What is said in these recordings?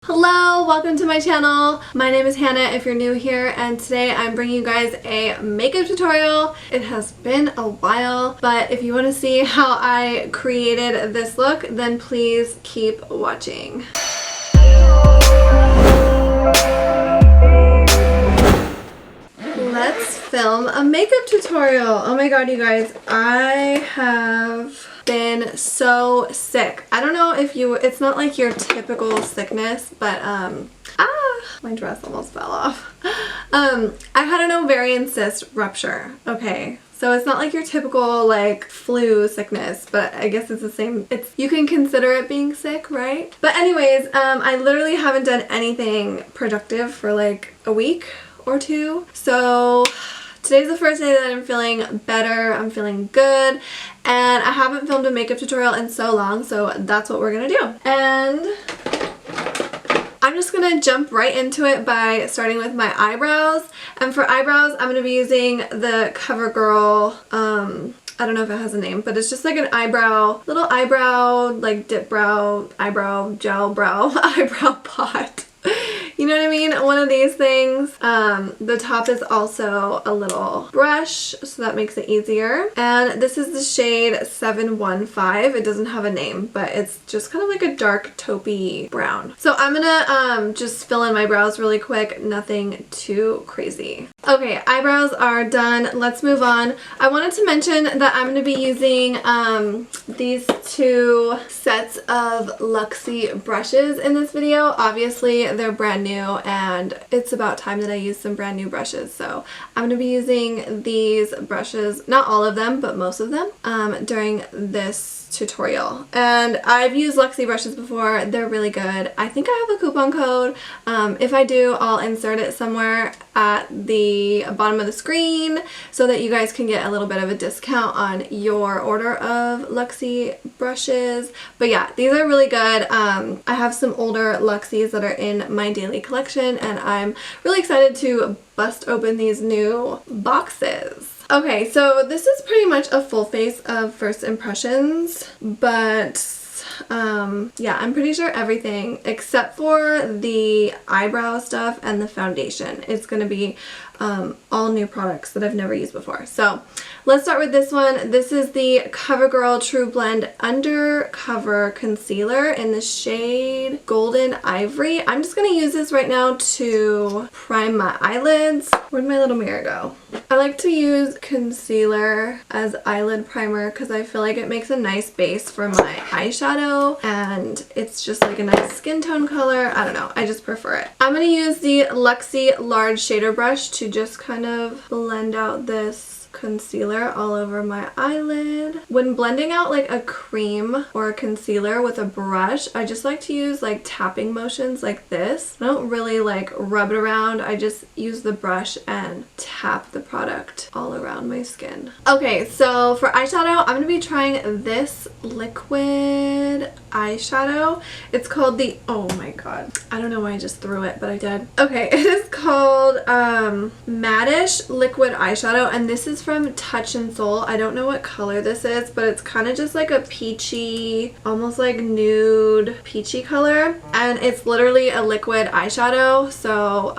Hello, welcome to my channel. My name is Hannah if you're new here, and today I'm bringing you guys a makeup tutorial. It has been a while, but if you want to see how I created this look, then please keep watching. Let's film a makeup tutorial. Oh my god, you guys, I have been so sick. I don't know if it's not like your typical sickness, but my dress almost fell off. I had an ovarian cyst rupture. Okay, so it's not like your typical like flu sickness, but I guess it's the same. You can consider it being sick, right? But anyways, I literally haven't done anything productive for like a week or two. So today's the first day that I'm feeling better, I'm feeling good, and I haven't filmed a makeup tutorial in so long, so that's what we're gonna do. And I'm just gonna jump right into it by starting with my eyebrows. And for eyebrows, I'm gonna be using the CoverGirl, I don't know if it has a name, but it's just like an little eyebrow, like dip brow, eyebrow, gel brow, eyebrow pot. You know what I mean? One of these things. The top is also a little brush, so that makes it easier. And this is the shade 715. It doesn't have a name, but it's just kind of like a dark taupey brown. So I'm gonna just fill in my brows really quick. Nothing too crazy. Okay, eyebrows are done. Let's move on. I wanted to mention that I'm gonna be using these two sets of Luxie brushes in this video. Obviously, they're brand new and it's about time that I use some brand new brushes, so I'm going to be using these brushes, not all of them but most of them, during this tutorial. And I've used Luxie brushes before. They're really good. I think I have a coupon code. If I do, I'll insert it somewhere at the bottom of the screen so that you guys can get a little bit of a discount on your order of Luxie brushes. But yeah, these are really good. I have some older Luxies that are in my daily collection, and I'm really excited to bust open these new boxes. Okay, so this is pretty much a full face of first impressions, but yeah, I'm pretty sure everything except for the eyebrow stuff and the foundation is going to be all new products that I've never used before. So let's start with this one. This is the CoverGirl True Blend Undercover Concealer in the shade Golden Ivory. I'm just going to use this right now to prime my eyelids. Where'd my little mirror go? I like to use concealer as eyelid primer because I feel like it makes a nice base for my eyeshadow, and it's just like a nice skin tone color. I don't know, I just prefer it. I'm going to use the Luxie Large Shader Brush to just kind of blend out this concealer all over my eyelid. When blending out like a cream or a concealer with a brush, I just like to use like tapping motions like this. I don't really like rub it around. I just use the brush and tap the product all around my skin. Okay, so for eyeshadow, I'm going to be trying this liquid eyeshadow. It's called the, oh my god, I don't know why I just threw it, but I did. Okay, it is called Matte-ish Liquid Eyeshadow, and this is from Touch and Soul. I don't know what color this is, but it's kind of just like a peachy, almost like nude peachy color, and it's literally a liquid eyeshadow. So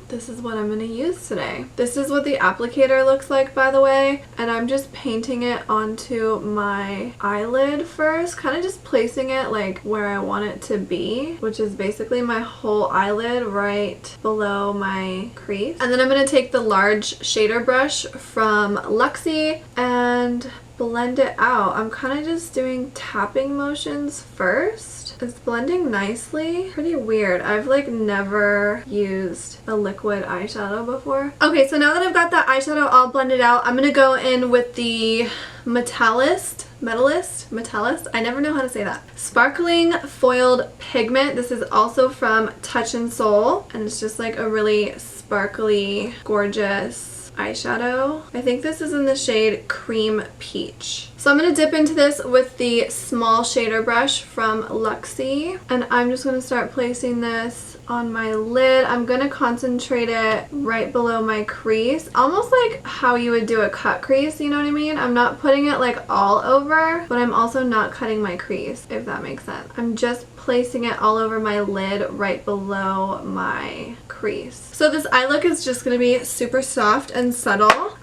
this is what I'm going to use today. This is what the applicator looks like, by the way, and I'm just painting it onto my eyelid first, kind of just placing it like where I want it to be, which is basically my whole eyelid right below my crease. And then I'm going to take the large shader brush from Luxie and blend it out. I'm kind of just doing tapping motions first. It's blending nicely. Pretty weird. I've like never used a liquid eyeshadow before. Okay, so now that I've got that eyeshadow all blended out, I'm gonna go in with the Metallist, I never know how to say that. Sparkling Foiled Pigment. This is also from Touch and Soul, and it's just like a really sparkly, gorgeous eyeshadow. I think this is in the shade Cream Peach. So I'm going to dip into this with the small shader brush from Luxie, and I'm just going to start placing this on my lid. I'm going to concentrate it right below my crease, almost like how you would do a cut crease, you know what I mean? I'm not putting it like all over, but I'm also not cutting my crease, if that makes sense. I'm just placing it all over my lid right below my crease. So this eye look is just going to be super soft and subtle.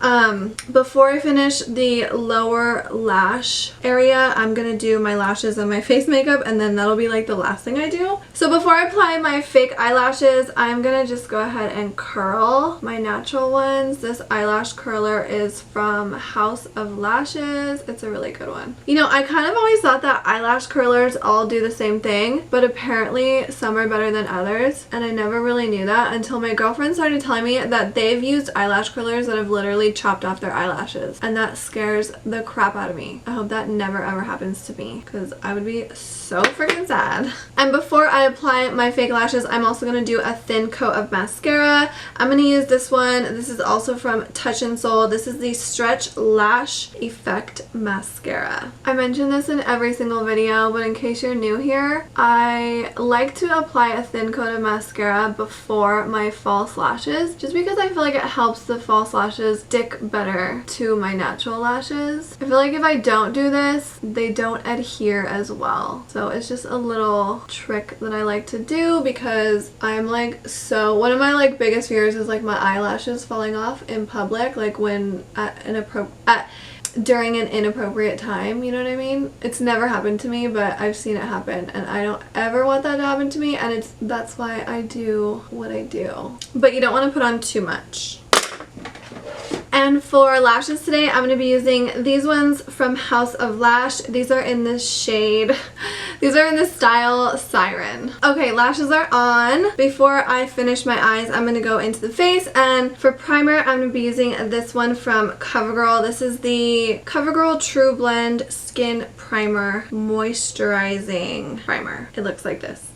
Before I finish the lower lash area, I'm going to do my lashes and my face makeup, and then that'll be like the last thing I do. So before I apply my fake eyelashes, I'm going to just go ahead and curl my natural ones. This eyelash curler is from House of Lashes. It's a really good one. You know, I kind of always thought that eyelash curlers all do the same thing, but apparently some are better than others, and I never really knew that until my girlfriend started telling me that they've used eyelash curlers that have literally chopped off their eyelashes, and that scares the crap out of me. I hope that never ever happens to me, because I would be so freaking sad. And before I apply my fake lashes, I'm also going to do a thin coat of mascara. I'm going to use this one. This is also from Touch in Sol. This is the Stretch Lash Effect Mascara. I mention this in every single video, but in case you're new here, I like to apply a thin coat of mascara before my false lashes, just because I feel like it helps the false lashes stick better to my natural lashes. I feel like if I don't do this, they don't adhere as well. So it's just a little trick that I like to do, because I'm like, so one of my like biggest fears is like my eyelashes falling off in public, like when during an inappropriate time, you know what I mean? It's never happened to me, but I've seen it happen, and I don't ever want that to happen to me, and that's why I do what I do. But you don't want to put on too much. And for lashes today, I'm going to be using these ones from House of Lash. These are in this shade. These are in the style Siren. Okay, lashes are on. Before I finish my eyes, I'm going to go into the face. And for primer, I'm going to be using this one from CoverGirl. This is the CoverGirl True Blend Skin Primer Moisturizing Primer. It looks like this.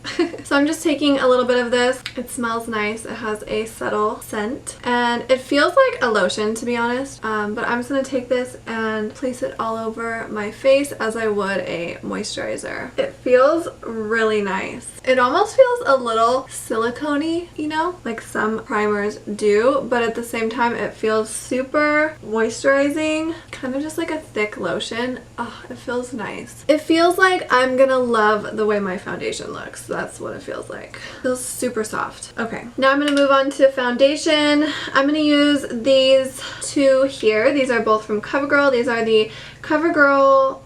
So I'm just taking a little bit of this. It smells nice. It has a subtle scent, and it feels like a lotion, to be honest, but I'm just going to take this and place it all over my face as I would a moisturizer. It feels really nice. It almost feels a little silicone-y, you know, like some primers do, but at the same time it feels super moisturizing, kind of just like a thick lotion. Oh, it feels nice. It feels like I'm gonna love the way my foundation looks. That's what it feels like. It feels super soft. Okay, now I'm gonna move on to foundation. I'm gonna use these two here. These are both from CoverGirl. These are the CoverGirl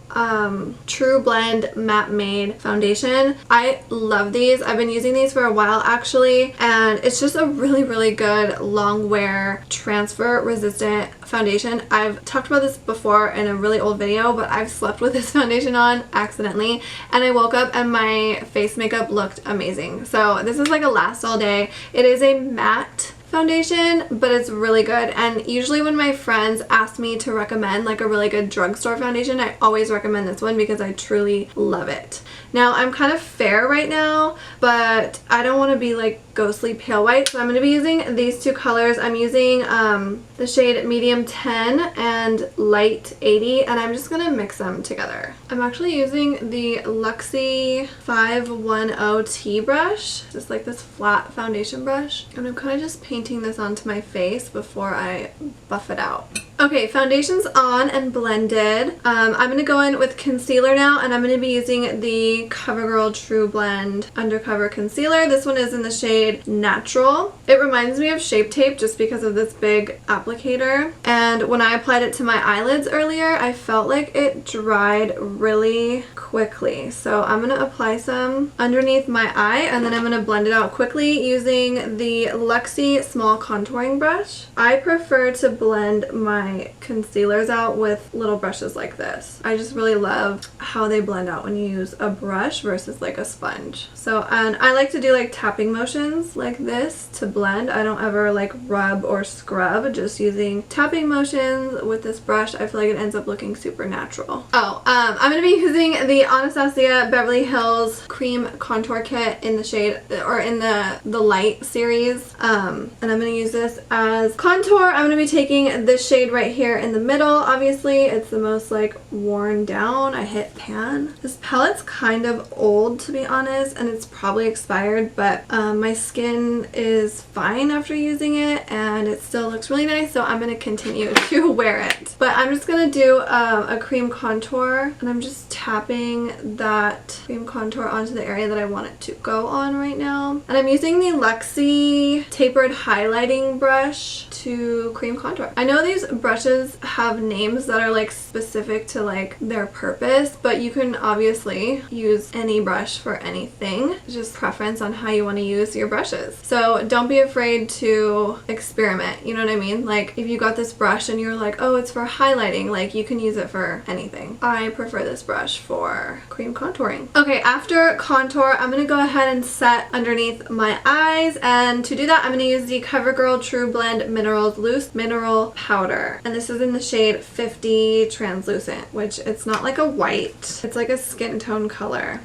True Blend Matte Made Foundation. I love these. I've been using these for a while actually, and it's just a really good long wear transfer resistant foundation. I've talked about this before in a really old video, but I've slept with this foundation on accidentally, and I woke up and my face makeup looked amazing. So this is like a last all day. It is a matte foundation, but it's really good, and usually when my friends ask me to recommend like a really good drugstore foundation, I always recommend this one because I truly love it. Now I'm kind of fair right now, but I don't want to be like ghostly pale white, so I'm going to be using these two colors. I'm using the shade medium 10 and light 80, and I'm just going to mix them together. I'm actually using the Luxie 510T brush, just like this flat foundation brush, and I'm kind of just painting this onto my face before I buff it out. Okay, foundation's on and blended. I'm going to go in with concealer now, and I'm going to be using the CoverGirl True Blend Undercover Concealer. This one is in the shade Natural. It reminds me of Shape Tape just because of this big applicator, and when I applied it to my eyelids earlier, I felt like it dried really quickly. So I'm going to apply some underneath my eye, and then I'm going to blend it out quickly using the Luxie Small Contouring Brush. I prefer to blend my concealers out with little brushes like this. I just really love how they blend out when you use a brush versus like a sponge. So, and I like to do like tapping motions like this to blend. I don't ever like rub or scrub, just using tapping motions with this brush. I feel like it ends up looking super natural. Oh, I'm going to be using the Anastasia Beverly Hills Cream Contour Kit in the shade, or in the Light series, and I'm going to use this as contour. I'm going to be taking this shade right right here in the middle. Obviously, it's the most like worn down. I hit pan. This palette's kind of old, to be honest, and it's probably expired, but my skin is fine after using it and it still looks really nice, so I'm going to continue to wear it. But I'm just going to do a cream contour, and I'm just tapping that cream contour onto the area that I want it to go on right now. And I'm using the Luxie tapered highlighting brush to cream contour. I know these brushes have names that are like specific to like their purpose, but you can obviously use any brush for anything. It's just preference on how you want to use your brushes. So don't be afraid to experiment, you know what I mean? Like if you got this brush and you're like, oh, it's for highlighting, like you can use it for anything. I prefer this brush for cream contouring. Okay, after contour, I'm going to go ahead and set underneath my eyes, and to do that, I'm going to use the CoverGirl True Blend Minerals Loose Mineral Powder, and this is in the shade 50 Translucent, which it's not like a white, it's like a skin tone color.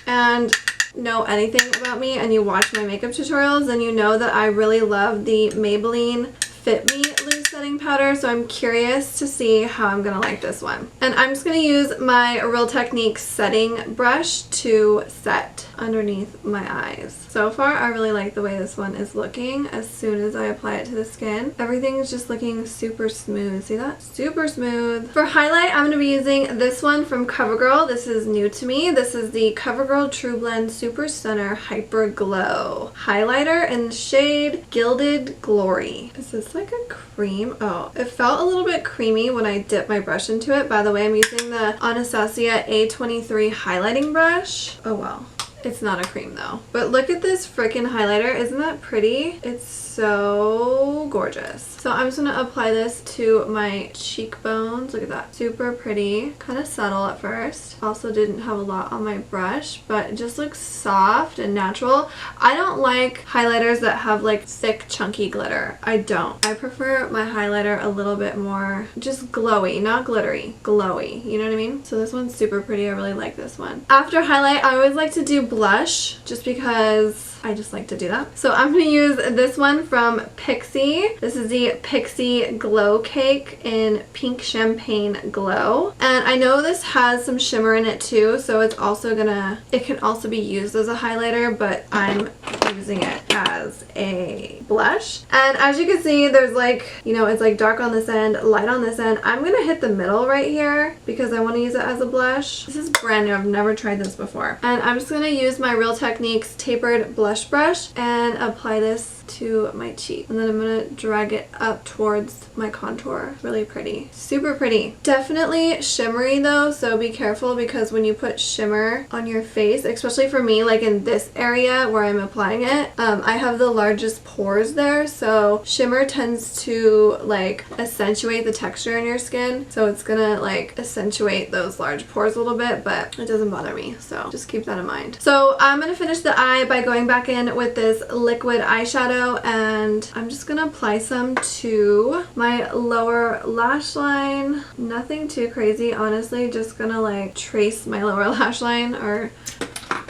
And know anything about me and you watch my makeup tutorials, then you know that I really love the Maybelline Fit Me Loose Setting Powder, so I'm curious to see how I'm gonna like this one. And I'm just gonna use my Real Techniques setting brush to set underneath my eyes. So far, I really like the way this one is looking as soon as I apply it to the skin. Everything is just looking super smooth. See that? Super smooth. For highlight, I'm going to be using this one from CoverGirl. This is new to me. This is the CoverGirl True Blend Super Center Hyper Glow Highlighter in the shade Gilded Glory. Is this like a cream? Oh, it felt a little bit creamy when I dipped my brush into it. By the way, I'm using the Anastasia A23 highlighting brush. Oh well. It's not a cream though. But look at this freaking highlighter. Isn't that pretty? It's so gorgeous. So I'm just going to apply this to my cheekbones. Look at that. Super pretty. Kind of subtle at first. Also didn't have a lot on my brush, but it just looks soft and natural. I don't like highlighters that have like thick chunky glitter. I don't. I prefer my highlighter a little bit more just glowy, not glittery. Glowy. You know what I mean? So this one's super pretty. I really like this one. After highlight, I always like to do blush just because I just like to do that. So I'm going to use this one from Pixi. This is the Pixi Glow Cake in Pink Champagne Glow. And I know this has some shimmer in it too, so it's also gonna, it can also be used as a highlighter, but I'm using it as a blush. And as you can see, there's like, you know, it's like dark on this end, light on this end. I'm gonna hit the middle right here because I want to use it as a blush. This is brand new. I've never tried this before. And I'm just gonna use my Real Techniques tapered blush brush and apply this to my cheek, and then I'm gonna drag it up towards my contour. Really pretty. Super pretty. Definitely shimmery though, so be careful because when you put shimmer on your face, especially for me, like in this area where I'm applying it, I have the largest pores there, so shimmer tends to like accentuate the texture in your skin, so it's gonna like accentuate those large pores a little bit, but it doesn't bother me, so just keep that in mind. So I'm gonna finish the eye by going back in with this liquid eyeshadow, and I'm just gonna apply some to my lower lash line. Nothing too crazy, honestly, just gonna like trace my lower lash line, or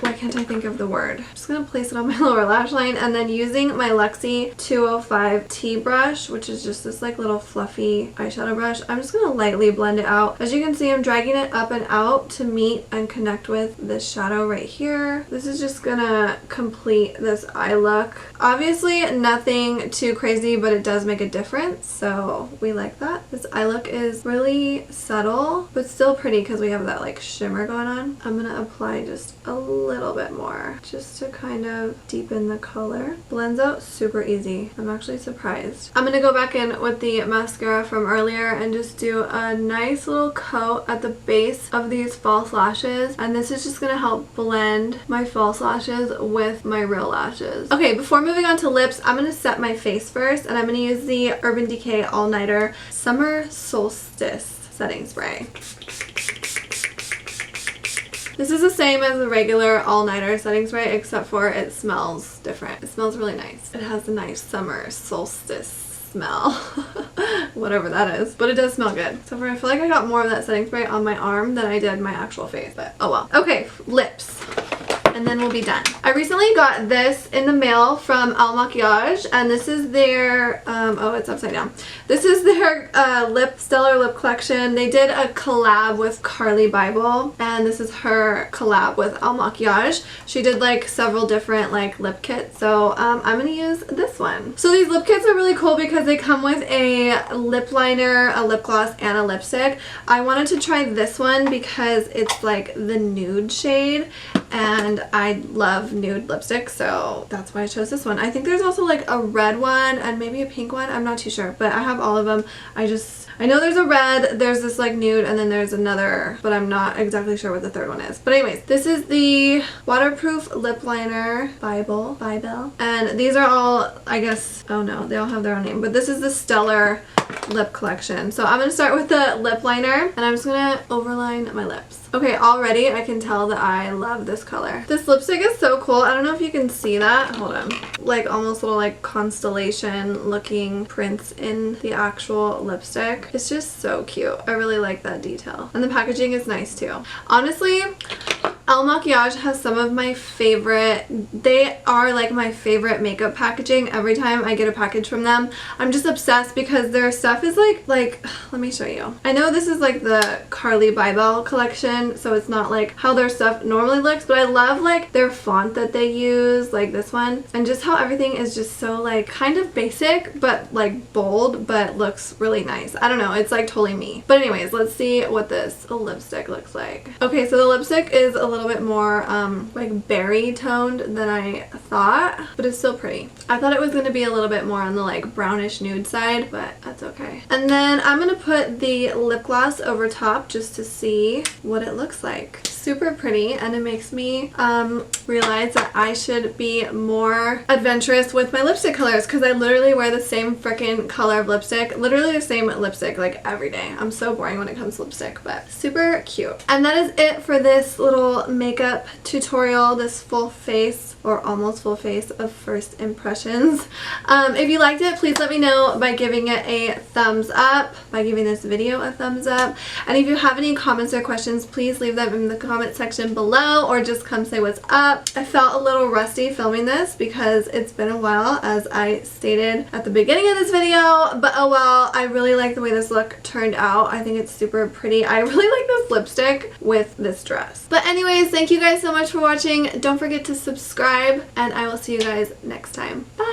why can't I think of the word? I'm just going to place it on my lower lash line, and then using my Luxie 205 T brush, which is just this like little fluffy eyeshadow brush, I'm just going to lightly blend it out. As you can see, I'm dragging it up and out to meet and connect with this shadow right here. This is just going to complete this eye look. Obviously nothing too crazy, but it does make a difference, so we like that. This eye look is really subtle, but still pretty because we have that like shimmer going on. I'm going to apply just a little bit more just to kind of deepen the color. Blends out super easy. I'm actually surprised. I'm gonna go back in with the mascara from earlier and just do a nice little coat at the base of these false lashes, and this is just gonna help blend my false lashes with my real lashes. Okay, before moving on to lips, I'm gonna set my face first, and I'm gonna use the Urban Decay All Nighter Summer Solstice setting spray. This is the same as the regular all-nighter setting spray, except for it smells different. It smells really nice. It has a nice summer solstice smell. Whatever that is. But it does smell good. So I feel like I got more of that setting spray on my arm than I did my actual face, but oh well. Okay, lips. and then we'll be done. I recently got this in the mail from Al Makiage, and this is their, oh, it's upside down. This is their Stellar Lip Collection. They did a collab with Carly Bible, and this is her collab with Al Makiage. She did like several different like lip kits, so I'm gonna use this one. So these lip kits are really cool because they come with a lip liner, a lip gloss, and a lipstick. I wanted to try this one because it's like the nude shade, and I love nude lipstick, so that's why I chose this one. I think there's also like a red one and maybe a pink one. I'm not too sure, but I have all of them. I know there's a red, there's this like nude, and then there's another, but I'm not exactly sure what the third one is. But anyways, this is the waterproof lip liner Bible, and these are all, I guess, oh no, they all have their own name, but this is the Stellar Lip Collection. So I'm going to start with the lip liner, and I'm just going to overline my lips. Okay, already I can tell that I love this color. This lipstick is so cool. I don't know if you can see that. Hold on. Like almost little like constellation looking prints in the actual lipstick. It's just so cute. I really like that detail. And the packaging is nice too. Honestly, Al Makiage has some of my favorite, they are like my favorite makeup packaging every time I get a package from them. I'm just obsessed because their stuff is like, let me show you. I know this is like the Carly Bible collection, so it's not like how their stuff normally looks, but I love like their font that they use, like this one, and just how everything is just so like kind of basic, but like bold, but looks really nice. I don't know, it's like totally me. But anyways, let's see what this lipstick looks like. Okay, so the lipstick is a little bit more like berry toned than I thought, but it's still pretty. I thought it was going to be a little bit more on the like brownish nude side, but that's okay. And then I'm going to put the lip gloss over top just to see what it looks like. Super pretty, and it makes me realize that I should be more adventurous with my lipstick colors, because I literally wear the same freaking color of lipstick, literally the same lipstick like every day. I'm so boring when it comes to lipstick, but super cute. And that is it for this little makeup tutorial, this full face or almost full face of first impressions. If you liked it, please let me know by giving it a thumbs up, by giving this video a thumbs up. And if you have any comments or questions, please leave them in the comment section below, or just come say what's up. I felt a little rusty filming this because it's been a while, as I stated at the beginning of this video, but oh well. I really like the way this look turned out. I think it's super pretty. I really like this lipstick with this dress. But anyways, thank you guys so much for watching. Don't forget to subscribe, and I will see you guys next time. Bye!